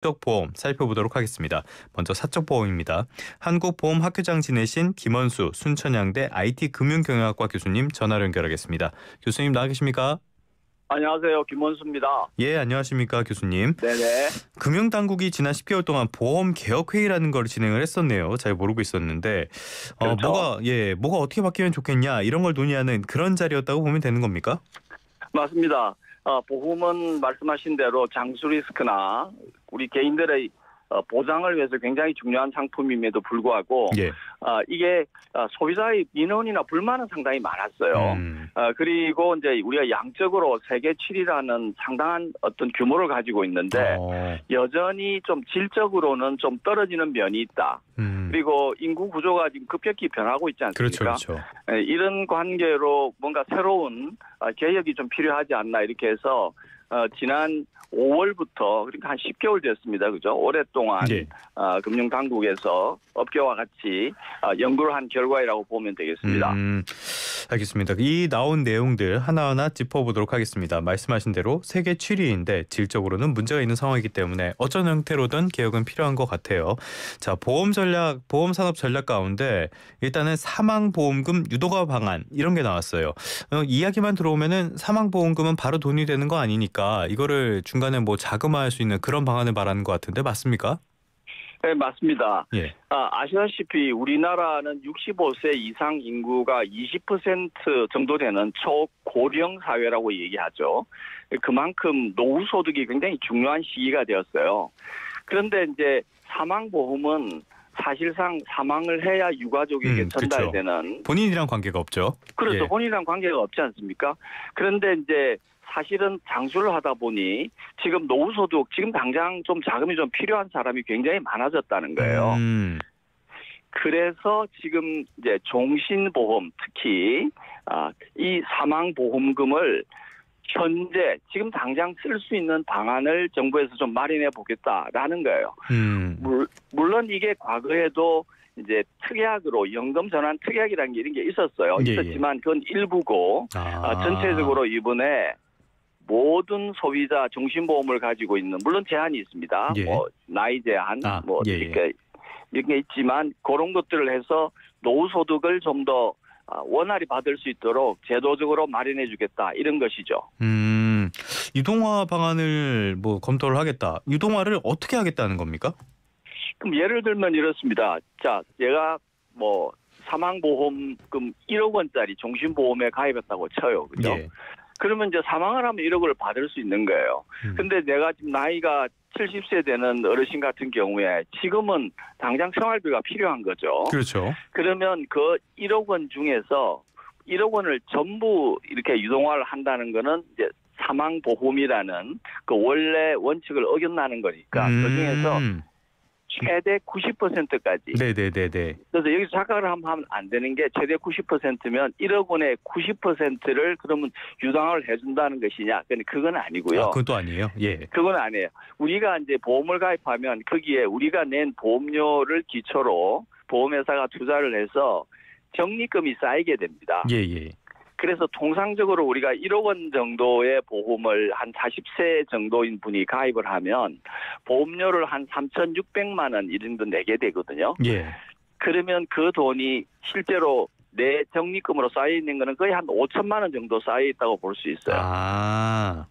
사적 보험 살펴보도록 하겠습니다. 먼저 사적 보험입니다. 한국보험학교장 지내신 김원수 순천향대 IT금융경영학과 교수님 전화로 연결하겠습니다. 교수님 나와 계십니까? 안녕하세요. 김원수입니다. 예, 안녕하십니까 교수님. 네네. 금융당국이 지난 10개월 동안 보험 개혁 회의라는 걸 진행을 했었네요. 잘 모르고 있었는데 그렇죠. 뭐가 어떻게 바뀌면 좋겠냐 이런 걸 논의하는 그런 자리였다고 보면 되는 겁니까? 맞습니다. 보험은 말씀하신 대로 장수 리스크나 우리 개인들의 보장을 위해서 굉장히 중요한 상품임에도 불구하고 예. 이게 소비자의 민원이나 불만은 상당히 많았어요. 그리고 이제 우리가 양적으로 세계 7위라는 상당한 어떤 규모를 가지고 있는데 여전히 좀 질적으로는 좀 떨어지는 면이 있다. 그리고 인구 구조가 지금 급격히 변하고 있지 않습니까? 그렇죠. 이런 관계로 뭔가 새로운 개혁이 좀 필요하지 않나 이렇게 해서 지난 5월부터 그러니까 한 10개월 됐습니다. 그죠? 오랫동안 예. 금융당국에서 업계와 같이 연구를 한 결과이라고 보면 되겠습니다. 알겠습니다. 이 나온 내용들 하나하나 짚어보도록 하겠습니다. 말씀하신 대로 세계 7위인데 질적으로는 문제가 있는 상황이기 때문에 어떤 형태로든 개혁은 필요한 것 같아요. 자, 보험 산업 전략 가운데 일단은 사망보험금 유도화 방안 이런 게 나왔어요. 이야기만 들어오면은 사망보험금은 바로 돈이 되는 거 아니니까 이거를 중간에 뭐 자금화할 수 있는 그런 방안을 말하는 것 같은데 맞습니까? 네, 맞습니다. 예. 아시다시피 우리나라는 65세 이상 인구가 20% 정도 되는 초고령 사회라고 얘기하죠. 그만큼 노후 소득이 굉장히 중요한 시기가 되었어요. 그런데 이제 사망보험은 사실상 사망을 해야 유가족에게 전달되는 그렇죠. 본인이랑 관계가 없죠. 그렇죠. 예. 본인이랑 관계가 없지 않습니까? 그런데 이제 사실은 장수를 하다 보니 지금 노후소득, 지금 당장 좀 자금이 좀 필요한 사람이 굉장히 많아졌다는 거예요. 그래서 지금 이제 종신보험, 특히 이 사망보험금을 현재 지금 당장 쓸 수 있는 방안을 정부에서 좀 마련해 보겠다라는 거예요. 물론 이게 과거에도 이제 특약으로 연금 전환 특약이라는 게 이런 게 있었어요. 있었지만 그건 일부고 전체적으로 이번에 모든 소비자 종신보험을 가지고 있는 물론 제한이 있습니다. 예. 뭐 나이 제한 예. 이런 게 있지만 그런 것들을 해서 노후 소득을 좀 더 원활히 받을 수 있도록 제도적으로 마련해 주겠다 이런 것이죠. 유동화 방안을 뭐 검토를 하겠다. 유동화를 어떻게 하겠다는 겁니까? 그럼 예를 들면 이렇습니다. 자, 제가 뭐 사망보험금 1억 원짜리 종신보험에 가입했다고 쳐요. 그죠? 예. 그러면 이제 사망을 하면 1억을 받을 수 있는 거예요. 근데 내가 지금 나이가 70세 되는 어르신 같은 경우에 지금은 당장 생활비가 필요한 거죠. 그렇죠. 그러면 그 1억 원 중에서 1억 원을 전부 이렇게 유동화를 한다는 거는 이제 사망보험이라는 그 원래 원칙을 어겼나는 거니까 그중에서 최대 90%까지. 네네네네. 그래서 여기서 착각을 하면 안 되는 게 최대 90%면 1억 원의 90%를 그러면 유당을 해준다는 것이냐? 근데 그건 아니고요. 그건 또 아니에요. 예. 그건 아니에요. 우리가 이제 보험을 가입하면 거기에 우리가 낸 보험료를 기초로 보험회사가 투자를 해서 적립금이 쌓이게 됩니다. 예. 그래서 통상적으로 우리가 1억 원 정도의 보험을 한 40세 정도인 분이 가입을 하면 보험료를 한 3,600만 원 이 정도 내게 되거든요. 예. 그러면 그 돈이 실제로 내 적립금으로 쌓여 있는 거는 거의 한 5천만 원 정도 쌓여 있다고 볼 수 있어요.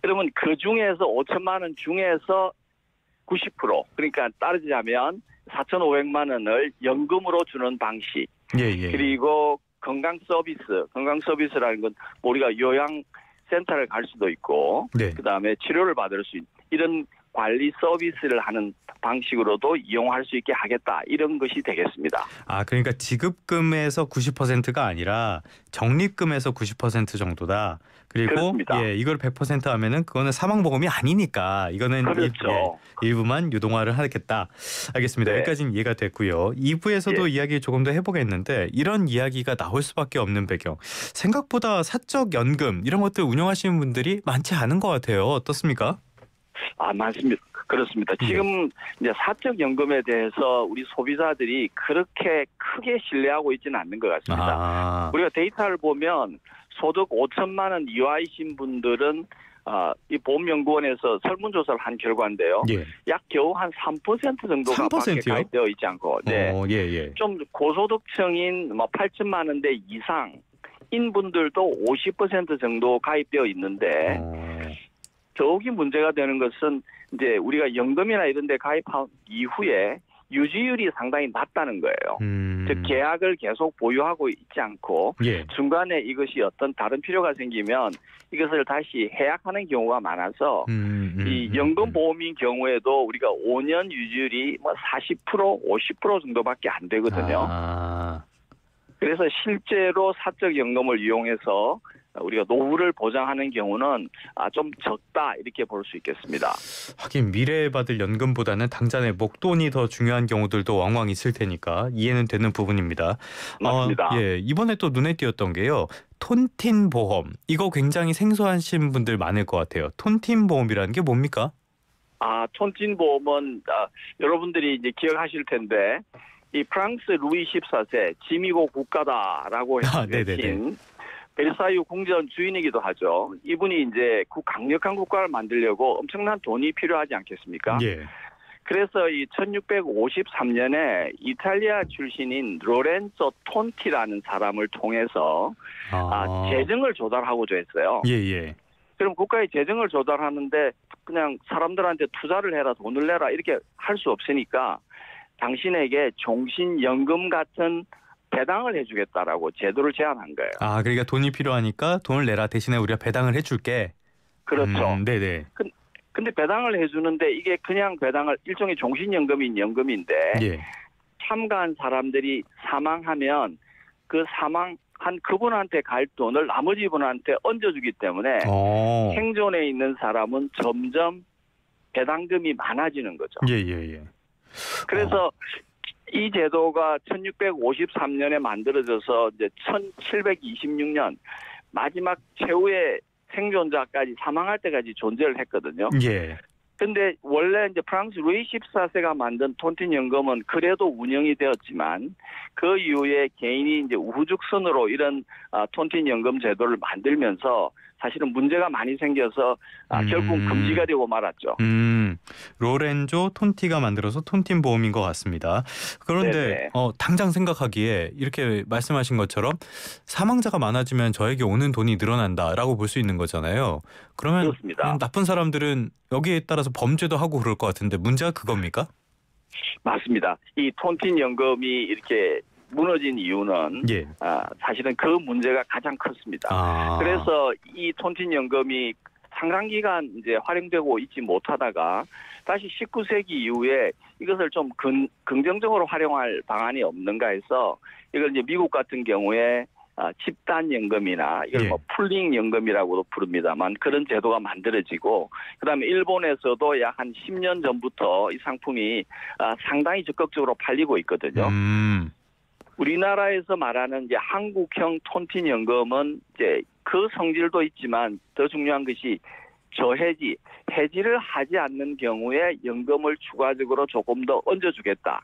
그러면 그 중에서 5천만 원 중에서 90% 그러니까 따르자면 4,500만 원을 연금으로 주는 방식. 예. 그리고 건강 서비스라는 건 우리가 요양센터를 갈 수도 있고 그다음에 치료를 받을 수 있는 이런 관리 서비스를 하는 방식으로도 이용할 수 있게 하겠다 이런 것이 되겠습니다. 그러니까 지급금에서 90%가 아니라 적립금에서 90% 정도다. 그리고 그렇습니다. 이걸 100% 하면은 그거는 사망보험이 아니니까 이거는 그렇죠. 일부만 유동화를 하겠다. 알겠습니다. 네. 여기까지는 이해가 됐고요. 2부에서도 이야기 조금 더 해보겠는데 이런 이야기가 나올 수밖에 없는 배경. 생각보다 사적 연금 이런 것들 운영하시는 분들이 많지 않은 것 같아요. 어떻습니까? 많습니다. 그렇습니다. 지금 이제 사적 연금에 대해서 우리 소비자들이 그렇게 크게 신뢰하고 있지는 않는 것 같습니다. 우리가 데이터를 보면 소득 5천만 원 이하이신 분들은 이 보험연구원에서 설문조사를 한 결과인데요. 예. 약 겨우 한 3% 정도가 3%요? 밖에 가입되어 있지 않고, 네. 예, 예. 좀 고소득층인 8천만 원대 이상인 분들도 50% 정도 가입되어 있는데 더욱이 문제가 되는 것은 이제 우리가 연금이나 이런 데 가입한 이후에 유지율이 상당히 낮다는 거예요. 즉 계약을 계속 보유하고 있지 않고 예. 중간에 이것이 어떤 다른 필요가 생기면 이것을 다시 해약하는 경우가 많아서 이 연금보험인 경우에도 우리가 5년 유지율이 40%, 50% 정도밖에 안 되거든요. 그래서 실제로 사적연금을 이용해서 우리가 노후를 보장하는 경우는 좀 적다 이렇게 볼 수 있겠습니다. 하긴 미래에 받을 연금보다는 당장의 목돈이 더 중요한 경우들도 왕왕 있을 테니까 이해는 되는 부분입니다. 맞습니다. 예, 이번에 또 눈에 띄었던 게요. 톤틴 보험. 이거 굉장히 생소하신 분들 많을 것 같아요. 톤틴 보험이라는 게 뭡니까? 톤틴 보험은 여러분들이 이제 기억하실 텐데 이 프랑스 루이 14세 지미고 국가다라고 해주신 벨사유 궁전 주인이기도 하죠. 이분이 이제 강력한 국가를 만들려고 엄청난 돈이 필요하지 않겠습니까? 예. 그래서 이 1653년에 이탈리아 출신인 로렌조 톤티라는 사람을 통해서 재정을 조달하고자 했어요. 예. 그럼 국가의 재정을 조달하는데 그냥 사람들한테 투자를 해라, 돈을 내라 이렇게 할 수 없으니까 당신에게 종신연금 같은 배당을 해주겠다라고 제도를 제안한 거예요. 그러니까 돈이 필요하니까 돈을 내라 대신에 우리가 배당을 해줄게. 그렇죠. 네네. 근데 배당을 해주는데 이게 그냥 배당을 일종의 종신연금인 연금인데 예. 참가한 사람들이 사망하면 그 사망한 그분한테 갈 돈을 나머지 분한테 얹어주기 때문에 생존에 있는 사람은 점점 배당금이 많아지는 거죠. 예. 그래서 이 제도가 1653년에 만들어져서 이제 1726년 마지막 최후의 생존자까지 사망할 때까지 존재를 했거든요. 예. 근데 원래 이제 프랑스 루이 14세가 만든 톤틴 연금은 그래도 운영이 되었지만 그 이후에 개인이 이제 우후죽순으로 이런 톤틴 연금 제도를 만들면서 사실은 문제가 많이 생겨서 결국 금지가 되고 말았죠. 로렌조 톤티가 만들어서 톤틴 보험인 것 같습니다. 그런데 당장 생각하기에 이렇게 말씀하신 것처럼 사망자가 많아지면 저에게 오는 돈이 늘어난다라고 볼 수 있는 거잖아요. 그러면 그렇습니다. 나쁜 사람들은 여기에 따라서 범죄도 하고 그럴 것 같은데 문제가 그겁니까? 맞습니다. 이 톤틴 연금이 이렇게 무너진 이유는 사실은 그 문제가 가장 컸습니다. 그래서 이 톤틴 연금이 상당 기간 이제 활용되고 있지 못하다가 다시 19세기 이후에 이것을 좀 긍정적으로 활용할 방안이 없는가 해서 이걸 이제 미국 같은 경우에 집단 연금이나 이걸 풀링 연금이라고도 부릅니다만 그런 제도가 만들어지고 그다음에 일본에서도 약 한 10년 전부터 이 상품이 상당히 적극적으로 팔리고 있거든요. 우리나라에서 말하는 이제 한국형 톤틴 연금은 이제 그 성질도 있지만 더 중요한 것이 해지를 하지 않는 경우에 연금을 추가적으로 조금 더 얹어주겠다.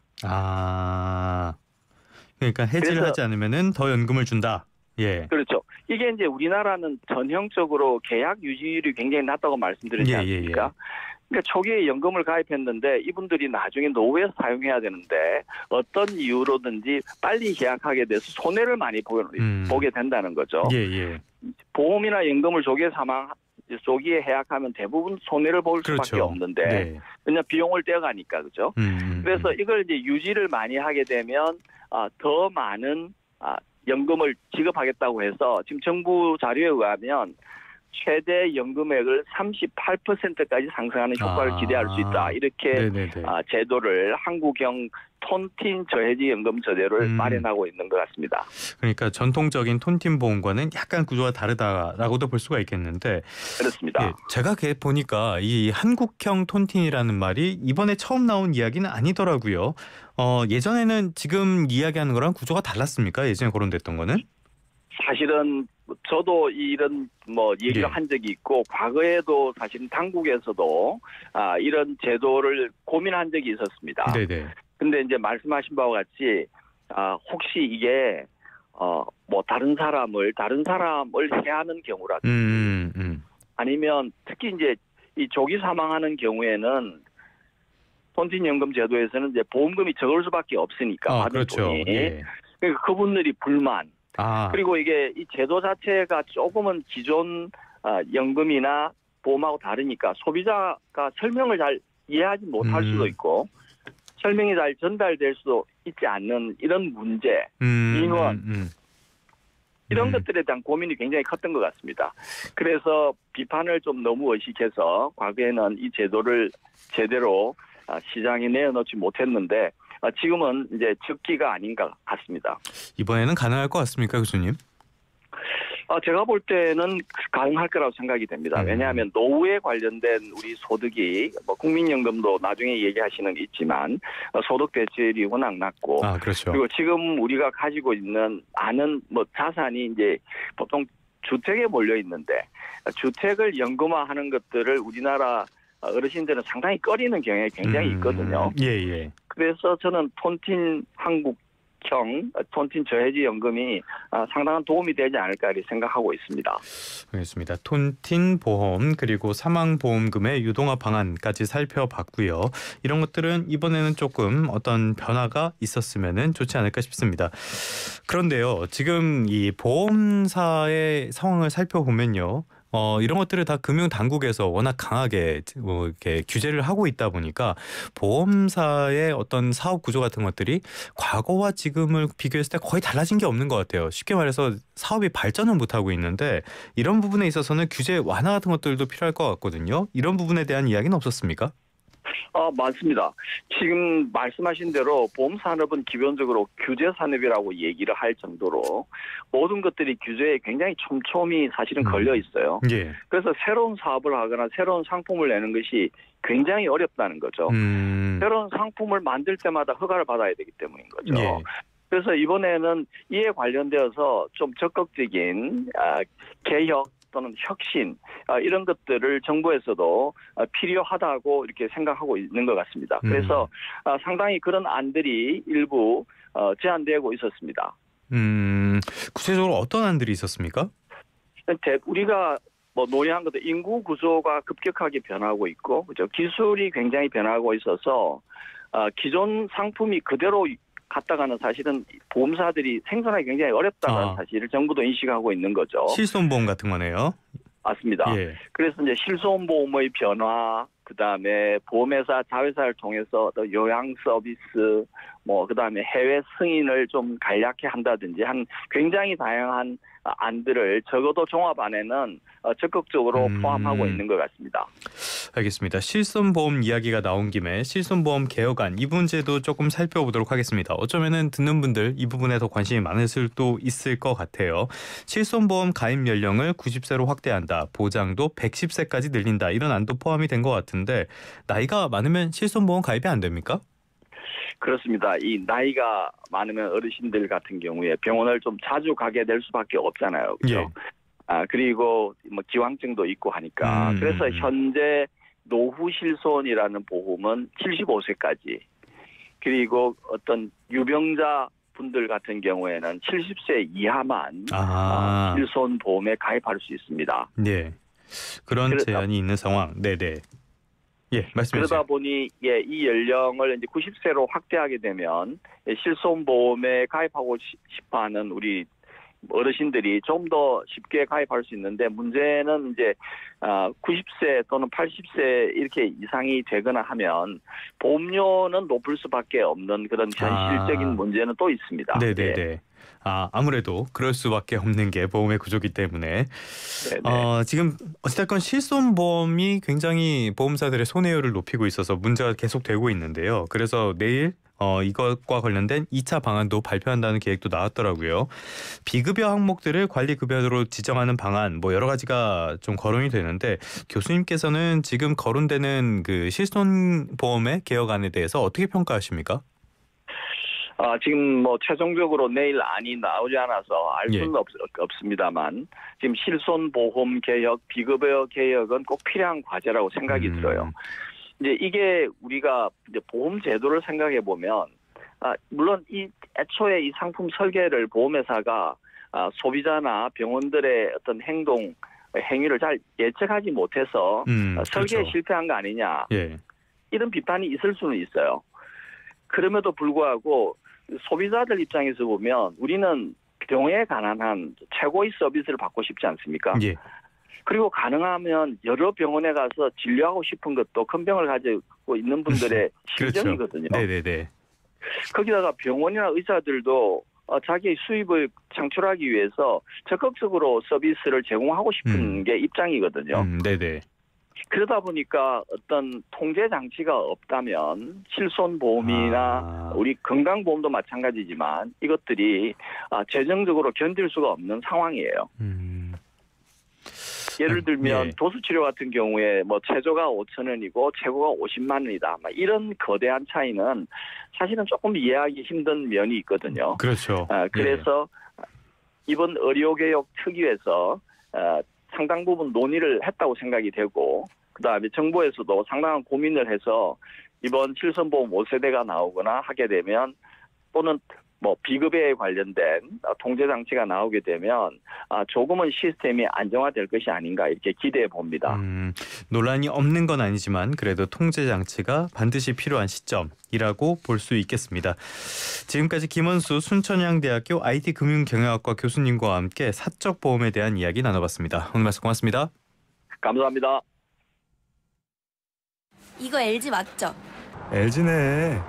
그러니까 해지를 하지 않으면은 더 연금을 준다. 예. 그렇죠. 이게 이제 우리나라는 전형적으로 계약 유지율이 굉장히 낮다고 말씀드리지 않습니까? 그러니까 초기에 연금을 가입했는데 이분들이 나중에 노후에 사용해야 되는데 어떤 이유로든지 빨리 계약하게 돼서 손해를 많이 보게 된다는 거죠. 보험이나 연금을 조기에 해약하면 대부분 손해를 볼 수밖에 없는데 왜냐 비용을 떼어가니까 그렇죠. 그래서 이걸 이제 유지를 많이 하게 되면 더 많은 연금을 지급하겠다고 해서 지금 정부 자료에 의하면 최대 연금액을 38%까지 상승하는 효과를 기대할 수 있다. 이렇게 제도를 한국형 톤틴 저해지 연금 제도를 마련하고 있는 것 같습니다. 그러니까 전통적인 톤틴 보험과는 약간 구조가 다르다라고도 볼 수가 있겠는데 그렇습니다. 제가 보니까 이 한국형 톤틴이라는 말이 이번에 처음 나온 이야기는 아니더라고요. 예전에는 지금 이야기하는 거랑 구조가 달랐습니까? 예전에 거론됐던 거는? 사실은 저도 이런 얘기를 한 적이 있고 과거에도 사실은 당국에서도 이런 제도를 고민한 적이 있었습니다. 근데 이제 말씀하신 바와 같이 혹시 이게 다른 사람을 해하는 경우라든지 아니면 특히 이제 이 조기 사망하는 경우에는 톤틴연금 제도에서는 이제 보험금이 적을 수밖에 없으니까 받은 그렇죠. 돈이. 예. 그러니까 그분들이 불만. 그리고 이게 이 제도 자체가 조금은 기존 연금이나 보험하고 다르니까 소비자가 설명을 잘 이해하지 못할 수도 있고 설명이 잘 전달될 수도 있지 않는 이런 문제, 인원 이런 것들에 대한 고민이 굉장히 컸던 것 같습니다. 그래서 비판을 좀 너무 의식해서 과거에는 이 제도를 제대로 시장에 내어놓지 못했는데 지금은 이제 적기가 아닌가 같습니다. 이번에는 가능할 것 같습니까, 교수님? 제가 볼 때는 가능할 거라고 생각이 됩니다. 왜냐하면 노후에 관련된 우리 소득이 뭐 국민연금도 나중에 얘기하시는 게 있지만 소득 대체율이 워낙 낮고 그렇죠. 그리고 지금 우리가 가지고 있는 많은 뭐 자산이 이제 보통 주택에 몰려 있는데 주택을 연금화하는 것들을 우리나라 어르신들은 상당히 꺼리는 경향이 굉장히 있거든요. 예. 그래서 저는 톤틴 톤틴 저해지 연금이 상당한 도움이 되지 않을까 이렇게 생각하고 있습니다. 알겠습니다. 톤틴 보험 그리고 사망보험금의 유동화 방안까지 살펴봤고요. 이런 것들은 이번에는 조금 어떤 변화가 있었으면 좋지 않을까 싶습니다. 그런데요. 지금 이 보험사의 상황을 살펴보면요. 이런 것들을 다 금융당국에서 워낙 강하게 이렇게 규제를 하고 있다 보니까 보험사의 어떤 사업 구조 같은 것들이 과거와 지금을 비교했을 때 거의 달라진 게 없는 것 같아요. 쉽게 말해서 사업이 발전을 못하고 있는데 이런 부분에 있어서는 규제 완화 같은 것들도 필요할 것 같거든요. 이런 부분에 대한 이야기는 없었습니까? 맞습니다. 지금 말씀하신 대로 보험산업은 기본적으로 규제산업이라고 얘기를 할 정도로 모든 것들이 규제에 굉장히 촘촘히 사실은 걸려 있어요. 예. 그래서 새로운 사업을 하거나 새로운 상품을 내는 것이 굉장히 어렵다는 거죠. 새로운 상품을 만들 때마다 허가를 받아야 되기 때문인 거죠. 예. 그래서 이번에는 이에 관련되어서 좀 적극적인 개혁 또는 혁신 이런 것들을 정부에서도 필요하다고 이렇게 생각하고 있는 것 같습니다. 그래서 상당히 그런 안들이 일부 제안되고 있었습니다. 구체적으로 어떤 안들이 있었습니까? 우리가 뭐 논의한 것도 인구 구조가 급격하게 변하고 있고, 그죠? 기술이 굉장히 변하고 있어서 기존 상품이 그대로 갔다가는 사실은 보험사들이 생존하기 굉장히 어렵다는 사실을 정부도 인식하고 있는 거죠. 실손보험 같은 거네요. 맞습니다. 예. 그래서 이제 실손보험의 변화, 그다음에 보험회사, 자회사를 통해서 또 요양 서비스, 뭐 그다음에 해외 승인을 좀 간략히 한다든지 한 굉장히 다양한 안들을 적어도 종합안에는 적극적으로 포함하고 있는 것 같습니다. 알겠습니다. 실손보험 이야기가 나온 김에 실손보험 개혁안 이 문제도 조금 살펴보도록 하겠습니다. 어쩌면은 듣는 분들 이 부분에 더 관심이 많을 수도 있을 것 같아요. 실손보험 가입 연령을 90세로 확대한다. 보장도 110세까지 늘린다. 이런 안도 포함이 된 것 같은데 나이가 많으면 실손보험 가입이 안 됩니까? 그렇습니다. 이 나이가 많으면 어르신들 같은 경우에 병원을 좀 자주 가게 될 수밖에 없잖아요. 그렇죠? 예. 그리고 뭐 기왕증도 있고 하니까. 그래서 현재 노후 실손이라는 보험은 75세까지. 그리고 어떤 유병자 분들 같은 경우에는 70세 이하만 실손 보험에 가입할 수 있습니다. 네. 그런 제한이 있는 상황. 네네. 예, 말씀해 주세요. 그러다 보니 이 연령을 이제 90세로 확대하게 되면 실손보험에 가입하고 싶어하는 우리 어르신들이 좀 더 쉽게 가입할 수 있는데 문제는 이제 90세 또는 80세 이렇게 이상이 되거나 하면 보험료는 높을 수밖에 없는 그런 현실적인 문제는 또 있습니다. 네네네. 예. 아무래도 그럴 수밖에 없는 게 보험의 구조기 때문에 지금 어찌됐건 실손보험이 굉장히 보험사들의 손해율을 높이고 있어서 문제가 계속되고 있는데요. 그래서 내일 이것과 관련된 2차 방안도 발표한다는 계획도 나왔더라고요. 비급여 항목들을 관리급여로 지정하는 방안 뭐 여러 가지가 좀 거론이 되는데 교수님께서는 지금 거론되는 그 실손보험의 개혁안에 대해서 어떻게 평가하십니까? 지금 뭐 최종적으로 내일 안이 나오지 않아서 알 수는 없습니다만 지금 실손보험 개혁, 비급여 개혁은 꼭 필요한 과제라고 생각이 들어요. 이제 이게 우리가 이제 보험 제도를 생각해 보면 물론 이 애초에 이 상품 설계를 보험회사가 소비자나 병원들의 어떤 행동 행위를 잘 예측하지 못해서 설계에 그렇죠. 실패한 거 아니냐. 예. 이런 비판이 있을 수는 있어요. 그럼에도 불구하고 소비자들 입장에서 보면 우리는 병에 관한 한 최고의 서비스를 받고 싶지 않습니까? 예. 그리고 가능하면 여러 병원에 가서 진료하고 싶은 것도 큰 병을 가지고 있는 분들의 그렇죠. 심정이거든요. 네네네. 거기다가 병원이나 의사들도 자기의 수입을 창출하기 위해서 적극적으로 서비스를 제공하고 싶은 게 입장이거든요. 네네. 그러다 보니까 어떤 통제 장치가 없다면 실손보험이나 우리 건강보험도 마찬가지지만 이것들이 재정적으로 견딜 수가 없는 상황이에요. 예를 들면 예. 도수치료 같은 경우에 뭐 최저가 5,000원이고 최고가 50만 원이다. 이런 거대한 차이는 사실은 조금 이해하기 힘든 면이 있거든요. 그렇죠. 그래서 이번 의료개혁 특위에서 상당 부분 논의를 했다고 생각이 되고 그다음에 정부에서도 상당한 고민을 해서 이번 실손보험 5세대가 나오거나 하게 되면 또는 뭐 비급여에 관련된 통제 장치가 나오게 되면 조금은 시스템이 안정화될 것이 아닌가 이렇게 기대해 봅니다. 논란이 없는 건 아니지만 그래도 통제 장치가 반드시 필요한 시점이라고 볼 수 있겠습니다. 지금까지 김원수 순천향대학교 IT금융경영학과 교수님과 함께 사적 보험에 대한 이야기 나눠봤습니다. 오늘 말씀 고맙습니다. 감사합니다. 이거 LG 맞죠? LG네.